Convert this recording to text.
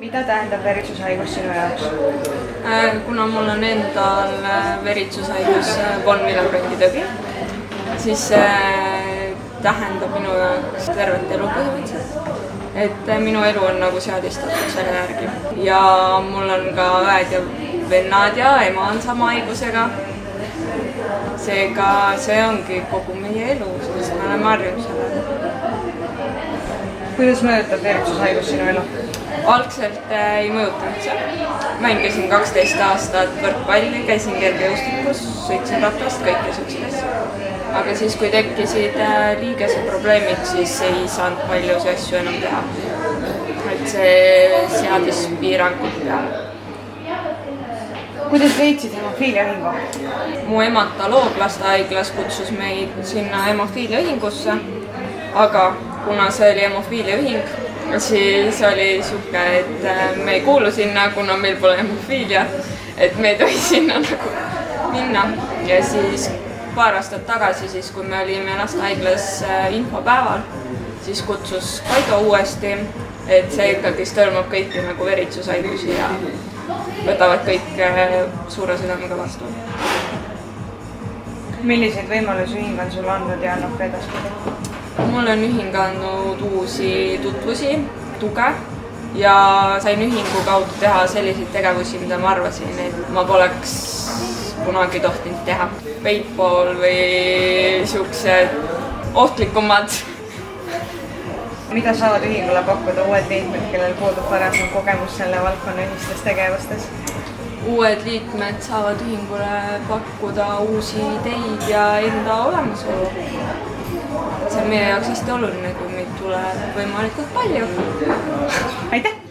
Mida tähendab veritsushaigus sinu jaoks? Kuna mul on endal veritsushaigus von Willebrandi tõbi, siis tähendab minu jaoks tervet elu põhimõtteliselt. Et minu elu on nagu seadistatud selle järgi. Ja mul on ka õed ja vennad ja ema on sama haigusega. Seega see ongi kogu meie elu, sest me oleme harjunud selle. Kuidas mõjutab veritsushaigus sinu elu? Algselt ei mõjutanud see. Mängisin 12 aastat võrkpalli, käisin kergejõustikus, sõitsin ratast, kõike selliseid asju. Aga siis, kui tekkisid liigese probleemid, siis ei saanud paljusid asju enam teha. Et see seadis piirangud peale. Kuidas leidsid hemofiiliaühingu? Mu ematoloog lastehaiglas kutsus meid sinna hemofiiliaühingusse, aga kuna see oli hemofiiliaühing, siis oli siuke, et me ei kuulu sinna, kuna meil pole hemofiilia, et me ei tohi sinna nagu minna. Ja siis paar aastat tagasi, siis kui me olime lastehaiglas infopäeval, siis kutsus Kaido uuesti, et see ikkagi tõlmab kõiki nagu veritsushaigusi ja võtavad kõik suure südamega vastu. Milliseid võimalusi ühing on sulle andnud ja annab ka edaspidi? Mul on ühing andnud uusi tutvusi, tuge ja sain ühingu kaudu teha selliseid tegevusi, mida ma arvasin, et ma poleks kunagi tohtinud teha. Paintball või siuksed ohtlikumad. Mida saavad ühingule pakkuda uued liikmed, kellel puudub varasem kogemus selle valdkonna ühistes tegevustes? Uued liikmed saavad ühingule pakkuda uusi ideid ja enda olemasolu. See on meie jaoks hästi oluline, kui meid tuleb võimalikult palju. Aitäh!